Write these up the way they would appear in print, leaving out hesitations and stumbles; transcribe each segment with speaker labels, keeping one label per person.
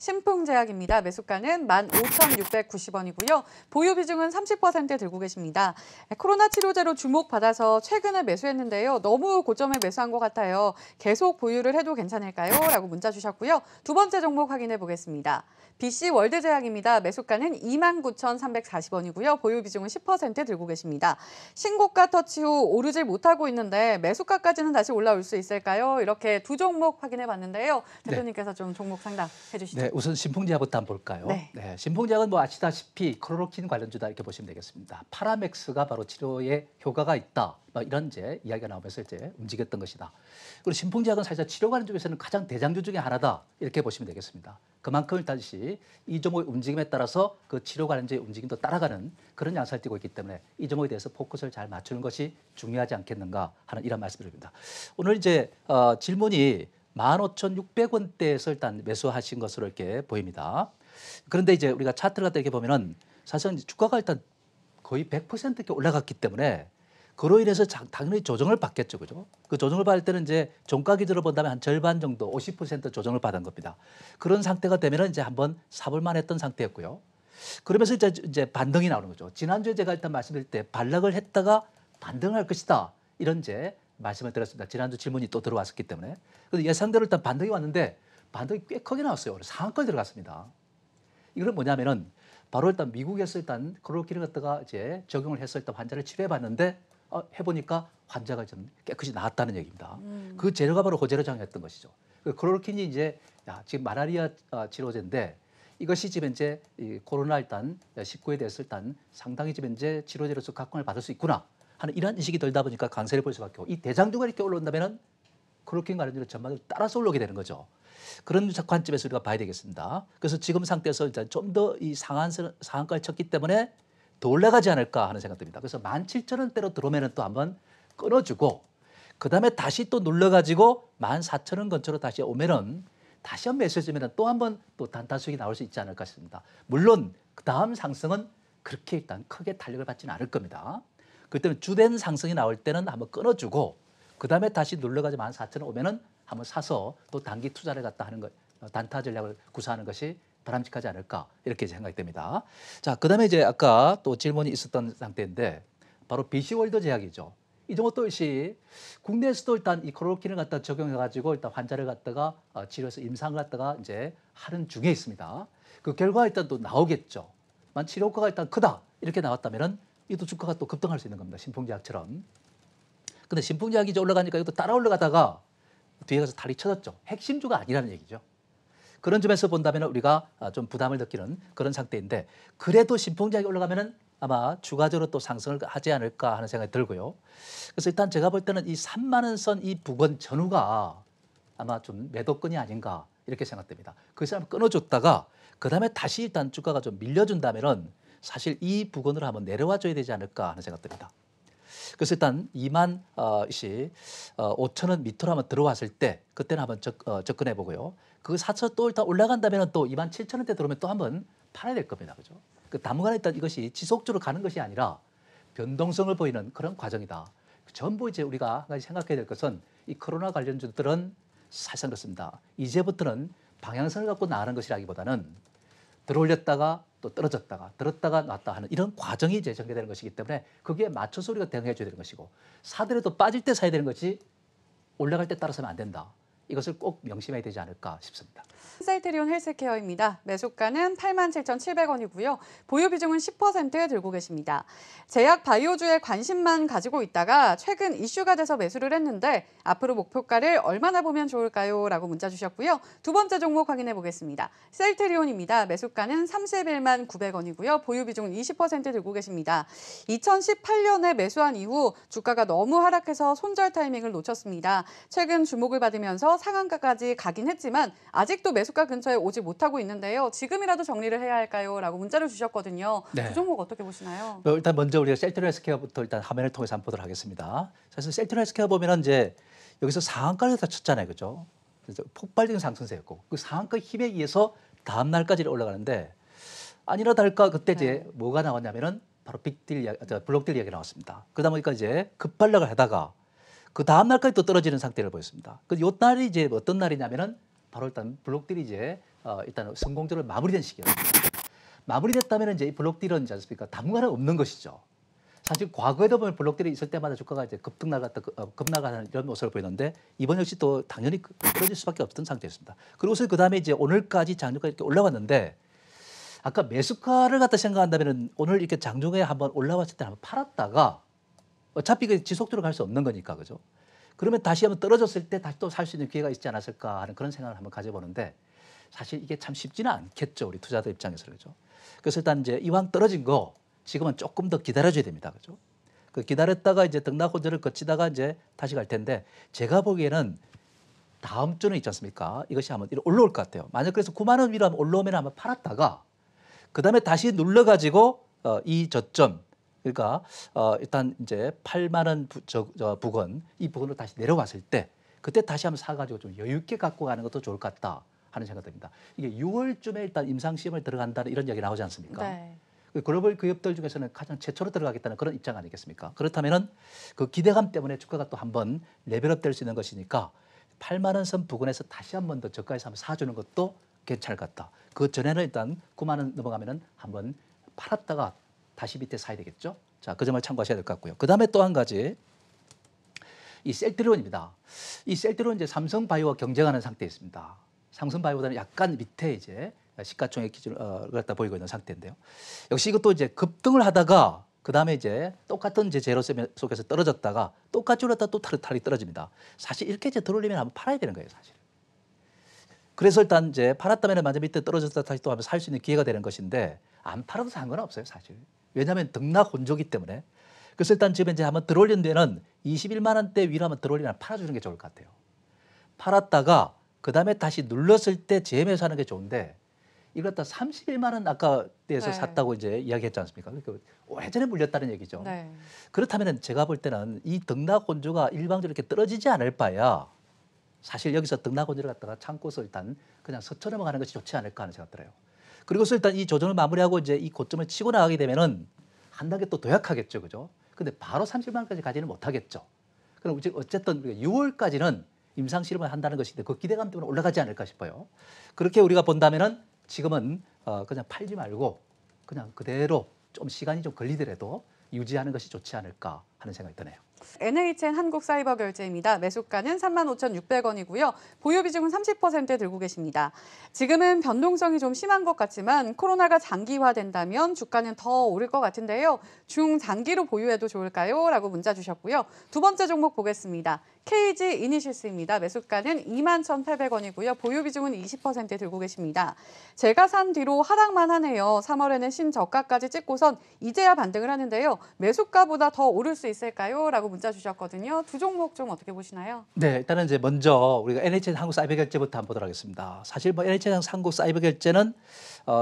Speaker 1: 신풍제약입니다. 매수가는 15,690원이고요. 보유 비중은 30% 들고 계십니다. 코로나 치료제로 주목받아서 최근에 매수했는데요. 너무 고점에 매수한 것 같아요. 계속 보유를 해도 괜찮을까요? 라고 문자 주셨고요. 두 번째 종목 확인해 보겠습니다. BC월드제약입니다. 매수가는 29,340원이고요. 보유 비중은 10% 들고 계십니다. 신고가 터치 후 오르질 못하고 있는데 매수가까지는 다시 올라올 수 있을까요? 이렇게 두 종목 확인해 봤는데요. 대표님께서 좀 종목 상담해 주시죠.
Speaker 2: 네, 우선 신풍제약부터 한번 볼까요?
Speaker 1: 네.
Speaker 2: 신풍제약은 뭐 아시다시피 클로로킨 관련주다 이렇게 보시면 되겠습니다. 파라맥스가 바로 치료에 효과가 있다. 이런 이제 이야기가 나오면서 이제 움직였던 것이다. 그리고 신풍제약은 사실 치료 관련주에서는 가장 대장주 중에 하나다. 이렇게 보시면 되겠습니다. 그만큼 일단 이 종목의 움직임에 따라서 그 치료 관련주의 움직임도 따라가는 그런 양상을 띠고 있기 때문에 이 종목에 대해서 포커스를 잘 맞추는 것이 중요하지 않겠는가 하는 이런 말씀을 드립니다. 오늘 이제 질문이 15,600원대에서 일단 매수하신 것으로 이렇게 보입니다. 그런데 이제 우리가 차트를 갖다 이렇게 보면은 사실은 주가가 일단 거의 100% 이렇게 올라갔기 때문에 그로 인해서 당연히 조정을 받겠죠, 그죠? 그 조정을 받을 때는 이제 종가 기준으로 본다면 한 절반 정도, 50% 조정을 받은 겁니다. 그런 상태가 되면은 이제 한번 사볼 만했던 상태였고요. 그러면서 이제 반등이 나오는 거죠. 지난주에 제가 일단 말씀드릴 때 반락을 했다가 반등할 것이다 이런 이제 말씀을 드렸습니다. 지난주 질문이 또 들어왔었기 때문에. 그래서 예상대로 일단 반등이 왔는데 반등이 꽤 크게 나왔어요. 상한가에 들어갔습니다. 이건 뭐냐면은 바로 일단 미국에서 일단 클로로킨을 갖다가 이제 적용을 해서 일단 환자를 치료해봤는데 해보니까 환자가 좀 깨끗이 나았다는 얘기입니다. 그 재료가 바로 호재로 작용했던 것이죠. 그 클로로킨이 이제 지금 말라리아 치료제인데 이것이 지금 이제 이 코로나 일단 19에 대해서 일단 상당히 지금 이제 치료제로서 각광을 받을 수 있구나 하는 이런 인식이 들다 보니까 강세를 볼 수밖에 없고 이 대장주가 이렇게 올라온다면은 클로로킨 관련주로 전반적으로 따라서 올라오게 되는 거죠. 그런 관점에서 우리가 봐야 되겠습니다. 그래서 지금 상태에서 일단 좀 더 이 상한가를 쳤기 때문에 더 올라가지 않을까 하는 생각 듭니다. 그래서 17,000원대로 들어오면 또 한번 끊어주고 그다음에 다시 또 눌러가지고 14,000원 근처로 다시 오면은 다시 한번 매수해주면 또 한번 또 단타 수익이 나올 수 있지 않을까 싶습니다. 물론 그 다음 상승은 그렇게 일단 크게 탄력을 받지는 않을 겁니다. 그렇기 때문에 주된 상승이 나올 때는 한번 끊어주고 그다음에 다시 눌러가지고 14,000원 오면은 한번 사서 또 단기 투자를 갖다 하는 것, 단타 전략을 구사하는 것이 바람직하지 않을까 이렇게 생각이 됩니다. 자, 그다음에 이제 아까 또 질문이 있었던 상태인데 바로 BC월드 제약이죠. 이 종목도 역시 국내에서도 일단 이 클로로킨을 갖다 적용해가지고 일단 환자를 갖다가 치료해서 임상을 갖다가 이제 하는 중에 있습니다. 그 결과 일단 또 나오겠죠. 만 치료 효과가 일단 크다 이렇게 나왔다면은 이도 주가가 또 급등할 수 있는 겁니다. 신풍제약처럼. 근데 신풍제약이 이제 올라가니까 이것도 따라 올라가다가 뒤에 가서 다리 쳐졌죠. 핵심주가 아니라는 얘기죠. 그런 점에서 본다면 우리가 좀 부담을 느끼는 그런 상태인데 그래도 신풍제약이 올라가면은 아마 추가적으로 또 상승을 하지 않을까 하는 생각이 들고요. 그래서 일단 제가 볼 때는 이 3만 원 선 이 부근 전후가 아마 좀 매도권이 아닌가 이렇게 생각됩니다. 그래서 한번 끊어줬다가 그다음에 다시 일단 주가가 좀 밀려준다면은 사실 이 부근으로 한번 내려와 줘야 되지 않을까 하는 생각 듭니다. 그래서 일단 2만 5천원 밑으로 한번 들어왔을 때 그때는 한번 접근해 보고요. 그 사서 또 일단 올라간다면 또 2만 7천원대 들어오면 또 한번 팔아야 될 겁니다. 그죠? 그 당분간 일단 이것이 지속적으로 가는 것이 아니라 변동성을 보이는 그런 과정이다. 전부 이제 우리가 한 가지 생각해야 될 것은 이 코로나 관련주들은 사실상 그렇습니다. 이제부터는 방향성을 갖고 나가는 것이라기보다는 들어올렸다가 또 떨어졌다가 들었다가 놨다 하는 이런 과정이 이제 전개되는 것이기 때문에 거기에 맞춰서 우리가 대응해 줘야 되는 것이고 사더라도 빠질 때 사야 되는 것이 올라갈 때 따라서는 안 된다. 이것을 꼭 명심해야 되지 않을까 싶습니다.
Speaker 1: 셀트리온 헬스케어입니다. 매수가는 87,700원이고요. 보유 비중은 10% 들고 계십니다. 제약 바이오주에 관심만 가지고 있다가 최근 이슈가 돼서 매수를 했는데 앞으로 목표가를 얼마나 보면 좋을까요? 라고 문자 주셨고요. 두 번째 종목 확인해 보겠습니다. 셀트리온입니다. 매수가는 31만 900원이고요. 보유 비중은 20% 들고 계십니다. 2018년에 매수한 이후 주가가 너무 하락해서 손절 타이밍을 놓쳤습니다. 최근 주목을 받으면서 상한가까지 가긴 했지만 아직도 매수가 근처에 오지 못하고 있는데요. 지금이라도 정리를 해야 할까요? 라고 문자를 주셨거든요.
Speaker 2: 네.
Speaker 1: 두 종목 어떻게 보시나요?
Speaker 2: 일단 먼저 우리가 셀트리온 헬스케어부터 일단 화면을 통해서 한번 보도록 하겠습니다. 사실 셀트리온 헬스케어 보면은 이제 여기서 상한가를 다 쳤잖아요. 그죠? 그래서 폭발적인 상승세였고 그 상한가 힘에 의해서 다음 날까지 올라가는데 아니나 다를까 그때 이제 뭐가 나왔냐면은 바로 블록딜 이야기가 나왔습니다. 그러다 보니까 이제 급발락을 하다가 그 다음 날까지 또 떨어지는 상태를 보였습니다. 그 요 날이 이제 어떤 날이냐면은 바로 일단 블록딜이 이제 일단 성공적으로 마무리된 시기였습니다. 마무리됐다면 이제 이 블록딜은 이제 않습니까? 당분간은 없는 것이죠. 사실 과거에도 보면 블록딜이 있을 때마다 주가가 이제 급락하는 이런 모습을 보이는데 이번 역시 또 당연히 떨어질 수밖에 없던 상태였습니다. 그리고서 그 다음에 이제 오늘까지 장중까지 이렇게 올라왔는데 아까 매수가를 갖다 생각한다면 오늘 이렇게 장중에 한번 올라왔을 때 한번 팔았다가 어차피 그 지속적으로 갈 수 없는 거니까 그죠? 그러면 다시 한번 떨어졌을 때 다시 또 살 수 있는 기회가 있지 않았을까 하는 그런 생각을 한번 가져보는데 사실 이게 참 쉽지는 않겠죠. 우리 투자자 입장에서는 그죠? 그래서 일단 이제 이왕 떨어진 거 지금은 조금 더 기다려줘야 됩니다. 그죠? 그 기다렸다가 이제 등락혼절을 거치다가 이제 다시 갈 텐데 제가 보기에는 다음 주는 있지 않습니까? 이것이 한번 올라올 것 같아요. 만약 그래서 9만 원 위로 한번 올라오면 한번 팔았다가 그다음에 다시 눌러가지고 이 저점 그러니까 일단 이제 8만 원 부근 이 부근으로 다시 내려왔을 때 그때 다시 한번 사가지고 좀 여유 있게 갖고 가는 것도 좋을 것 같다 하는 생각이 듭니다. 이게 6월쯤에 일단 임상 시험을 들어간다는 이런 이야기 나오지 않습니까?
Speaker 1: 네.
Speaker 2: 글로벌 기업들 중에서는 가장 최초로 들어가겠다는 그런 입장 아니겠습니까? 그렇다면은 그 기대감 때문에 주가가 또 한번 레벨업 될 수 있는 것이니까 8만 원 선 부근에서 다시 한번 더 저가에서 한번 사주는 것도 괜찮을 것 같다. 그 전에는 일단 9만 원 넘어가면은 한번 팔았다가 다시 밑에 사야 되겠죠. 자, 그 점을 참고하셔야 될 것 같고요. 그 다음에 또 한 가지 이 셀트리온입니다. 이 셀트리온 이제 삼성바이오와 경쟁하는 상태에 있습니다. 삼성바이오보다는 약간 밑에 이제 시가총액 기준을 갖다 보이고 있는 상태인데요. 역시 이것도 이제 급등을 하다가 그 다음에 이제 똑같은 이제 제로 속에서 떨어졌다가 똑같이 올랐다 또 탈이 떨어집니다. 사실 이렇게 이제 들어올리면 한번 팔아야 되는 거예요, 사실. 그래서 일단 이제 팔았다면 완전 밑에 떨어졌다 다시 또 한번 살 수 있는 기회가 되는 것인데 안 팔아도 상관없어요, 사실. 왜냐하면 등락 혼조기 때문에. 그래서 일단 지금 이제 한번 들어올린 데는 21만 원대 위로 한번 들어올리면 팔아주는 게 좋을 것 같아요. 팔았다가 그 다음에 다시 눌렀을 때 재매수 하는 게 좋은데 이걸 갖다 31만 원 아까 때에서
Speaker 1: 네.
Speaker 2: 샀다고 이제 이야기했지 않습니까? 그러니까 예전에 물렸다는 얘기죠.
Speaker 1: 네.
Speaker 2: 그렇다면 제가 볼 때는 이 등락 혼조가 일방적으로 이렇게 떨어지지 않을 바야 사실 여기서 등락 혼조를 갖다가 참고서 일단 그냥 서쳐 넘어가는 것이 좋지 않을까 하는 생각 들어요. 그리고서 일단 이 조정을 마무리하고 이제 이 고점을 치고 나가게 되면은 한 단계 또 도약하겠죠, 그죠? 근데 바로 30만 원까지 가지는 못하겠죠. 그럼 어쨌든 우리가 6월까지는 임상 실험을 한다는 것인데 그 기대감 때문에 올라가지 않을까 싶어요. 그렇게 우리가 본다면은 지금은 그냥 팔지 말고 그냥 그대로 좀 시간이 좀 걸리더라도 유지하는 것이 좋지 않을까 하는 생각이 드네요.
Speaker 1: NHN 한국사이버결제입니다. 매수가는 35,600원이고요. 보유 비중은 30%에 들고 계십니다. 지금은 변동성이 좀 심한 것 같지만 코로나가 장기화된다면 주가는 더 오를 것 같은데요. 중장기로 보유해도 좋을까요? 라고 문자 주셨고요. 두 번째 종목 보겠습니다. KG 이니시스입니다. 매수가는 21,800원이고요. 보유 비중은 20%에 들고 계십니다. 제가 산 뒤로 하락만 하네요. 3월에는 신저가까지 찍고선 이제야 반등을 하는데요. 매수가보다 더 오를 수 있을까요? 라고 문자 주셨거든요. 두 종목 좀 어떻게 보시나요?
Speaker 2: 네, 일단은 이제 먼저 우리가 NHN 한국사이버결제부터 한번 보도록 하겠습니다. 사실 뭐 NHN 한국사이버결제는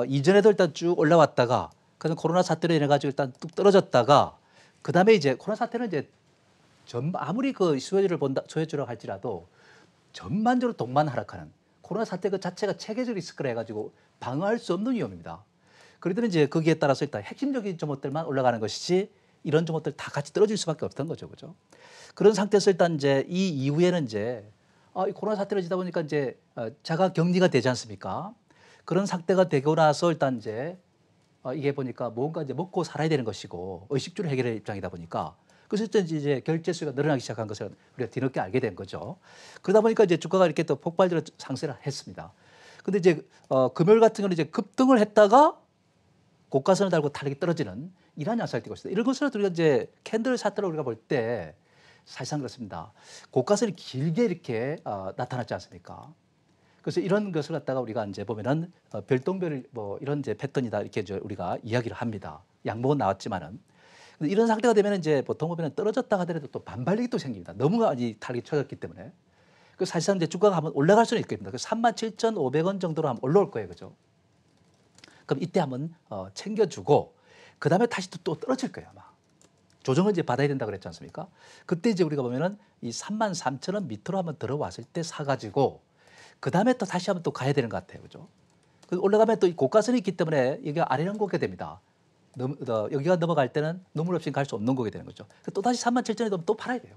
Speaker 2: 이전에도 일단 쭉 올라왔다가 그래서 코로나 사태로 인해 가지고 일단 뚝 떨어졌다가 그 다음에 이제 코로나 사태는 이제 아무리 그 수혜주라고 할지라도 전반적으로 동반 하락하는 코로나 사태 그 자체가 체계적 리스크라 해가지고 방어할 수 없는 위험입니다. 그러더니 이제 거기에 따라서 일단 핵심적인 종목들만 올라가는 것이지 이런 종목들 다 같이 떨어질 수밖에 없던 거죠, 그죠? 그런 상태에서 일단 이제 이 이후에는 이제 이 코로나 사태로 지다 보니까 이제 자가 격리가 되지 않습니까? 그런 상태가 되고 나서 일단 이제 이게 보니까 뭔가 이제 먹고 살아야 되는 것이고 의식주를 해결할 입장이다 보니까 그래서 이제 결제 수가 늘어나기 시작한 것을 우리가 뒤늦게 알게 된 거죠. 그러다 보니까 이제 주가가 이렇게 또 폭발적으로 상승을 했습니다. 근데 이제 금요일 같은 경우는 이제 급등을 했다가 고가선을 달고 타락이 떨어지는 이러한 양상을 띠고 있습니다. 이런 것을 우리가 이제 캔들 차트로 우리가 볼 때 사실상 그렇습니다. 고가선이 길게 이렇게 나타났지 않습니까? 그래서 이런 것을 갖다가 우리가 이제 보면은 별똥별 뭐 이런 이제 패턴이다 이렇게 이제 우리가 이야기를 합니다. 양봉은 나왔지만은 근데 이런 상태가 되면 이제 보통 보면 떨어졌다 하더라도 또 반발력이 또 생깁니다. 너무 많이 타락이 쳐졌기 때문에. 그 사실상 이제 주가가 한번 올라갈 수는 있겠습니다. 그 37,500원 정도로 한번 올라올 거예요, 그죠? 그럼 이때 한번 챙겨주고 그 다음에 다시 또 떨어질 거예요, 아마. 조정을 이제 받아야 된다 그랬지 않습니까? 그때 이제 우리가 보면은 이 33,000원 밑으로 한번 들어왔을 때 사가지고 그 다음에 또 다시 한번 또 가야 되는 것 같아요, 그죠? 올라가면 또 이 고가선이 있기 때문에 이게 아래랑 고게 됩니다. 여기가 넘어갈 때는 눈물 없이 갈 수 없는 거게 되는 거죠. 또 다시 37,000원에 되면 또 팔아야 돼요,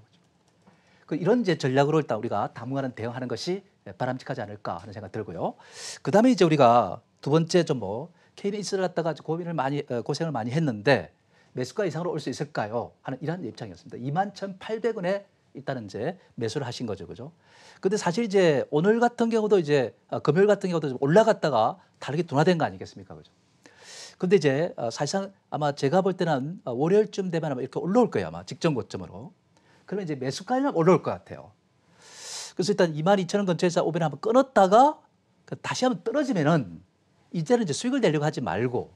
Speaker 2: 그죠? 이런 이제 전략으로 일단 우리가 당분간은 대응하는 것이 바람직하지 않을까 하는 생각 들고요. 그다음에 이제 우리가 두 번째 좀 뭐 KBS를 갖다가 고생을 많이 했는데 매수가 이상으로 올 수 있을까요? 하는 이런 입장이었습니다. 21,800원에 일단은 이제 매수를 하신 거죠, 그죠? 근데 사실 이제 오늘 같은 경우도 이제 금요일 같은 경우도 좀 올라갔다가 다르게 둔화된 거 아니겠습니까, 그죠? 근데 이제 사실상 아마 제가 볼 때는 월요일쯤 되면 아마 이렇게 올라올 거예요, 아마 직전 고점으로. 그러면 이제 매수가는 올라올 것 같아요. 그래서 일단 22,000원 근처에서 500원 한번 끊었다가 다시 한번 떨어지면은 이제는 이제 수익을 내려고 하지 말고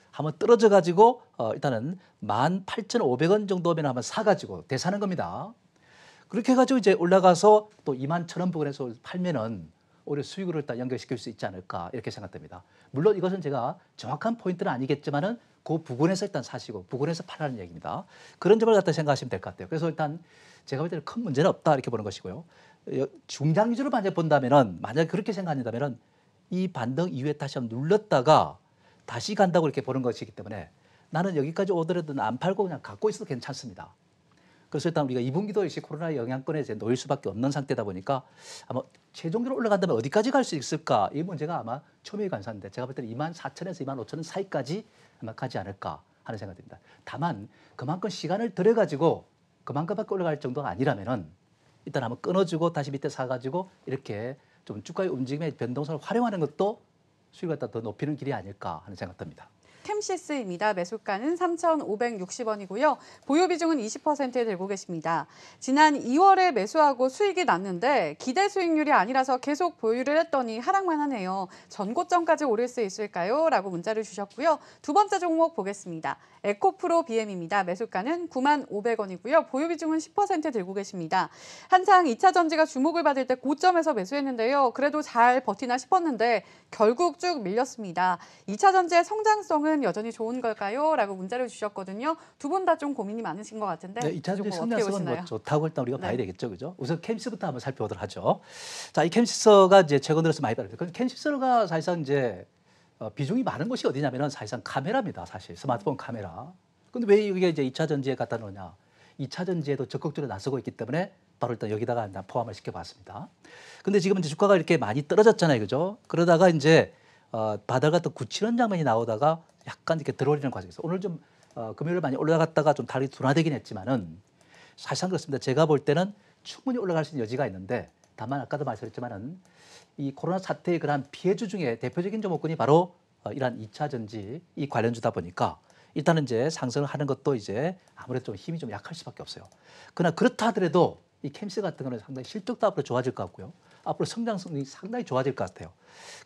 Speaker 2: 한번 떨어져 가지고 일단은 18,500원 정도면 한번 사가지고 대사는 겁니다. 그렇게 해가지고 이제 올라가서 또 21,000원 부근에서 팔면은 오히려 수익으로 일단 연결시킬 수 있지 않을까 이렇게 생각됩니다. 물론 이것은 제가 정확한 포인트는 아니겠지만은 그 부근에서 일단 사시고 부근에서 팔라는 얘기입니다. 그런 점을 갖다 생각하시면 될 것 같아요. 그래서 일단 제가 볼 때는 큰 문제는 없다 이렇게 보는 것이고요. 중장기적으로 만약 본다면은 만약 그렇게 생각한다면은 이 반등 이후에 다시 한번 눌렀다가 다시 간다고 이렇게 보는 것이기 때문에 나는 여기까지 오더라도 안 팔고 그냥 갖고 있어도 괜찮습니다. 그래서 일단 우리가 2분기도 역시 코로나 영향권에 이제 놓일 수밖에 없는 상태다 보니까 아마 최종적으로 올라간다면 어디까지 갈 수 있을까? 이 문제가 아마 초미의 관사인데 제가 볼 때는 24,000에서 25,000원 사이까지 아마 가지 않을까 하는 생각이 듭니다. 다만 그만큼 시간을 들여가지고 그만큼밖에 올라갈 정도가 아니라면은 일단 한번 끊어주고 다시 밑에 사가지고 이렇게 좀 주가의 움직임의 변동성을 활용하는 것도 수익을 갖다 더 높이는 길이 아닐까 하는 생각 듭니다.
Speaker 1: 캠시스입니다. 매수가는 3,560원이고요. 보유 비중은 20%에 들고 계십니다. 지난 2월에 매수하고 수익이 났는데 기대 수익률이 아니라서 계속 보유를 했더니 하락만 하네요. 전고점까지 오를 수 있을까요? 라고 문자를 주셨고요. 두 번째 종목 보겠습니다. 에코프로 BM입니다. 매수가는 95,500원이고요. 보유 비중은 10% 들고 계십니다. 한창 2차 전지가 주목을 받을 때 고점에서 매수했는데요. 그래도 잘 버티나 싶었는데 결국 쭉 밀렸습니다. 2차 전지의 성장성은 여전히 좋은 걸까요? 라고 문자를 주셨거든요. 두 분 다 좀 고민이 많으신 것 같은데.
Speaker 2: 네, 2차 전지 성장성은 뭐 좋다고 일단 우리가 봐야 되겠죠, 그죠? 우선 캠시스부터 한번 살펴보도록 하죠. 자, 이 캠시스가 이제 최근 들어서 많이 발표됐어요. 캠시스가 사실상 이제 비중이 많은 곳이 어디냐면은 사실상 카메라입니다, 사실 스마트폰 카메라. 근데 왜 이게 이제 2차 전지에 갖다 놓냐? 2차 전지에도 적극적으로 나서고 있기 때문에 바로 일단 여기다가 포함을 시켜봤습니다. 근데 지금 이제 주가가 이렇게 많이 떨어졌잖아요, 그죠? 그러다가 이제 바닥 같은 굳히는 장면이 나오다가 약간 이렇게 들어오려는 과정에서 오늘 좀 금요일 많이 올라갔다가 좀 다리 둔화되긴 했지만은 사실상 그렇습니다. 제가 볼 때는 충분히 올라갈 수 있는 여지가 있는데 다만 아까도 말씀드렸지만은 이 코로나 사태의 그러한 피해주 중에 대표적인 종목군이 바로 이러한 2차 전지 이 관련주다 보니까 일단은 이제 상승을 하는 것도 이제 아무래도 좀 힘이 좀 약할 수밖에 없어요. 그러나 그렇다 하더라도 이 캠시 같은 거는 상당히 실적도 앞으로 좋아질 것 같고요. 앞으로 성장성이 상당히 좋아질 것 같아요.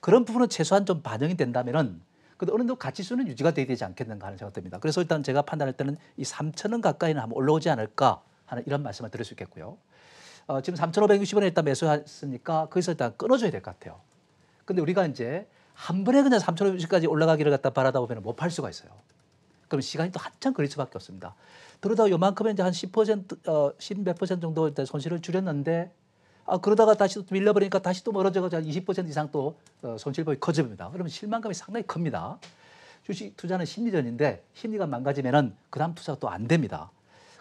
Speaker 2: 그런 부분은 최소한 좀 반영이 된다면은 근데 어느 정도 가치수는 유지가 돼야 되지 않겠는가 하는 생각 듭니다. 그래서 일단 제가 판단할 때는 이 3,000원 가까이는 한번 올라오지 않을까 하는 이런 말씀을 드릴 수 있겠고요. 지금 3,560원에 일단 매수했으니까 거기서 일단 끊어줘야 될 것 같아요. 근데 우리가 이제 한 번에 그냥 3,560까지 올라가기를 갖다 바라다 보면 못 팔 수가 있어요. 그럼 시간이 또 한참 걸릴 수밖에 없습니다. 그러다 요만큼은 이제 한 10%, 10몇 퍼센트 정도 일단 손실을 줄였는데 그러다가 다시 또 밀려버리니까 다시 또 멀어져가지고 한 20% 이상 또 손실폭이 커집니다. 그러면 실망감이 상당히 큽니다. 주식 투자는 심리전인데 심리가 망가지면은 그다음 투자가 또 안 됩니다.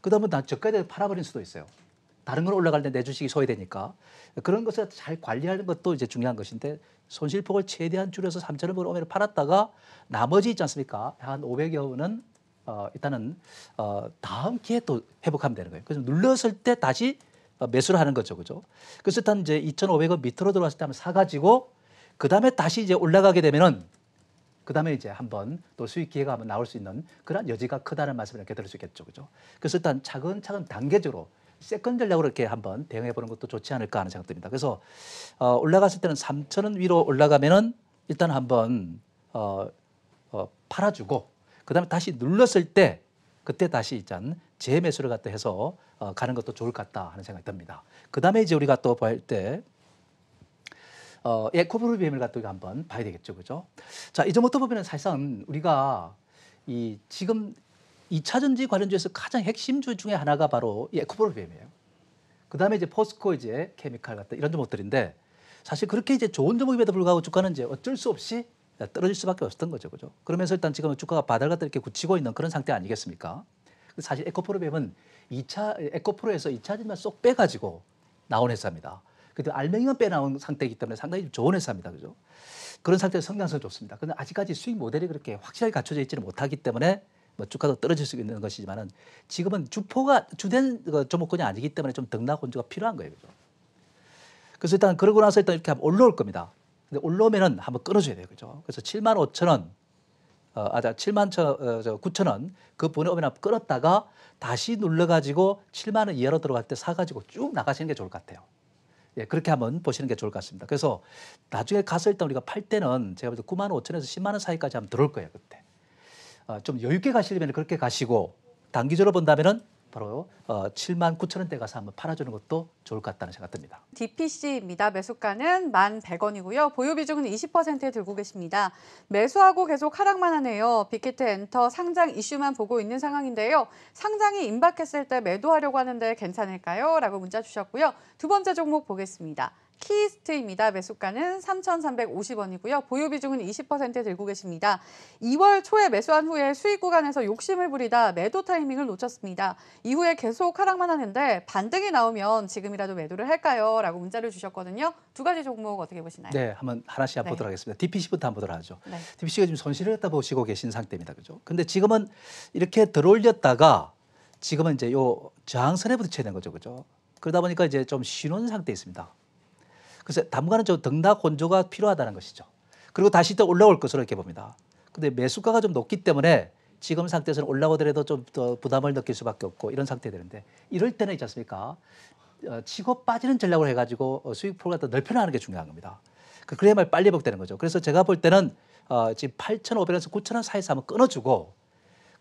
Speaker 2: 그다음에 나 저가에 팔아버릴 수도 있어요. 다른 건 올라갈 때 내 주식이 소외되니까 그런 것을 잘 관리하는 것도 이제 중요한 것인데 손실폭을 최대한 줄여서 3,000원 오면 팔았다가 나머지 있지 않습니까? 한 500여 원은 일단은 다음 기회에 또 회복하면 되는 거예요. 그래서 눌렀을 때 다시 매수를 하는 거죠, 그죠? 그래서 일단 이제 2,500원 밑으로 들어왔을 때 한번 사가지고 그 다음에 다시 이제 올라가게 되면은 그 다음에 이제 한번 또 수익 기회가 한번 나올 수 있는 그런 여지가 크다는 말씀을 이렇게 들을 수 있겠죠, 그죠? 그래서 일단 차근차근 단계적으로 세컨 전략으로 이렇게 한번 대응해 보는 것도 좋지 않을까 하는 생각 듭니다. 그래서 올라갔을 때는 3,000원 위로 올라가면은 일단 한번 팔아주고 그 다음에 다시 눌렀을 때 그때 다시 일단 재매수를 갖다 해서 가는 것도 좋을 것 같다 하는 생각이 듭니다. 그 다음에 이제 우리가 또 볼 때 에코프로 BM을 갖다 한번 봐야 되겠죠, 그죠? 자, 이 점부터 보면은 사실상 우리가 이 지금 2차 전지 관련주에서 가장 핵심주 중에 하나가 바로 이 에코프로 BM이에요. 그 다음에 이제 포스코 이제 케미칼 같은 이런 종목들인데 사실 그렇게 이제 좋은 종목임에도 불구하고 주가는 이제 어쩔 수 없이 떨어질 수밖에 없었던 거죠, 그죠? 그러면서 일단 지금 주가가 바닥을 갖다 이렇게 굳히고 있는 그런 상태 아니겠습니까? 사실 에코프로 BM은 에코프로에서 2차 전지만 쏙 빼가지고 나온 회사입니다. 근데 알맹이만 빼나온 상태이기 때문에 상당히 좀 좋은 회사입니다. 그죠? 그런 상태에서 성장성 좋습니다. 근데 아직까지 수익 모델이 그렇게 확실하게 갖춰져 있지는 못하기 때문에 뭐 주가도 떨어질 수 있는 것이지만은 지금은 주포가 주된 종목군이 아니기 때문에 좀 등락 혼조가 필요한 거예요. 그죠? 그래서 일단 그러고 나서 일단 이렇게 한번 올라올 겁니다. 근데 올라오면은 한번 끊어줘야 돼요. 그죠? 그래서 75,000원, 79,000원 그 분에 오면 한번 끊었다가 다시 눌러가지고 70,000원 이하로 들어갈 때 사가지고 쭉 나가시는 게 좋을 것 같아요. 예, 그렇게 한번 보시는 게 좋을 것 같습니다. 그래서 나중에 가서 일단 우리가 팔 때는 제가 볼 때 95,000원에서 100,000원 사이까지 한번 들어올 거예요. 그때. 좀 여유 있게 가시려면 그렇게 가시고 단기적으로 본다면은 바로 79,000원대 가서 한번 팔아주는 것도 좋을 것 같다는 생각 듭니다.
Speaker 1: DPC입니다. 매수가는 1,100원이고요. 보유 비중은 20%에 들고 계십니다. 매수하고 계속 하락만 하네요. 빅히트 엔터 상장 이슈만 보고 있는 상황인데요. 상장이 임박했을 때 매도하려고 하는데 괜찮을까요? 라고 문자 주셨고요. 두 번째 종목 보겠습니다. 키스트입니다. 매수가는 3,350원이고요. 보유 비중은 20%에 들고 계십니다. 2월 초에 매수한 후에 수익 구간에서 욕심을 부리다 매도 타이밍을 놓쳤습니다. 이후에 계속 하락만 하는데 반등이 나오면 지금이라도 매도를 할까요? 라고 문자를 주셨거든요. 두 가지 종목 어떻게 보시나요?
Speaker 2: 네, 한번 하나씩 한번 보도록 하겠습니다. DPC부터 한번 보도록 하죠.
Speaker 1: 네.
Speaker 2: DPC가 지금 손실을 했다 보시고 계신 상태입니다. 그죠? 근데 지금은 이렇게 들어올렸다가 지금은 이제 요 저항선에 부딪혀야 되는 거죠. 그죠? 그러다 보니까 이제 좀 쉬는 상태에 있습니다. 그래서 당분간은 좀 등락 혼조가 필요하다는 것이죠. 그리고 다시 또 올라올 것으로 이렇게 봅니다. 근데 매수가가 좀 높기 때문에 지금 상태에서는 올라오더라도 좀 더 부담을 느낄 수밖에 없고 이런 상태가 되는데 이럴 때는 있지 않습니까? 치고 빠지는 전략을 해가지고 수익 폭을 더 넓혀나가는 게 중요한 겁니다. 그래야만 빨리 회복되는 거죠. 그래서 제가 볼 때는 지금 8,500원에서 9,000원 사이에서 한번 끊어주고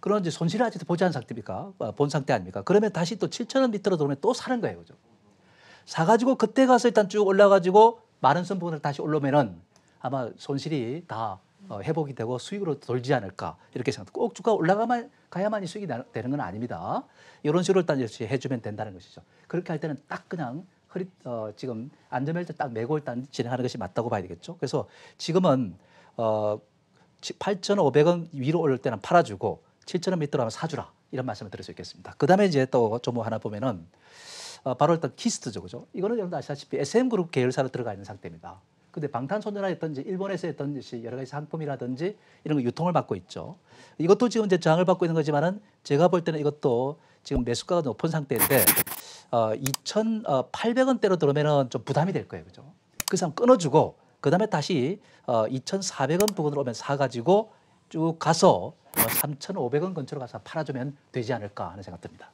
Speaker 2: 그런 이제 손실을 아직도 보지 않은 상태입니까? 본 상태 아닙니까? 그러면 다시 또 7,000원 밑으로 들어오면 또 사는 거예요. 그죠? 사가지고 그때 가서 일단 쭉 올라가지고 많은 선 부분을 다시 올라오면은 아마 손실이 다 회복이 되고 수익으로 돌지 않을까 이렇게 생각합니다. 꼭 주가 올라가야만이 수익이 되는 건 아닙니다. 이런 식으로 일단 해주면 된다는 것이죠. 그렇게 할 때는 딱 그냥 지금 안전벨트 딱 메고 일단 진행하는 것이 맞다고 봐야 되겠죠. 그래서 지금은 8,500원 위로 올릴 때는 팔아주고 7,000원 밑으로 하면 사주라 이런 말씀을 드릴 수 있겠습니다. 그다음에 이제 또 종목 하나 보면은 바로 일단 키스트죠, 그죠? 이거는 여러분 아시다시피 SM그룹 계열사로 들어가 있는 상태입니다. 근데 방탄소년단이든지 일본에서 했던 여러 가지 상품이라든지 이런 거 유통을 받고 있죠. 이것도 지금 이제 저항을 받고 있는 거지만은 제가 볼 때는 이것도 지금 매수가가 높은 상태인데 2,800원대로 들어오면은 좀 부담이 될 거예요, 그죠? 그래서 한번 끊어주고 그다음에 다시 2,400원 부근으로 오면 사가지고 쭉 가서 3,500원 근처로 가서 팔아주면 되지 않을까 하는 생각 듭니다.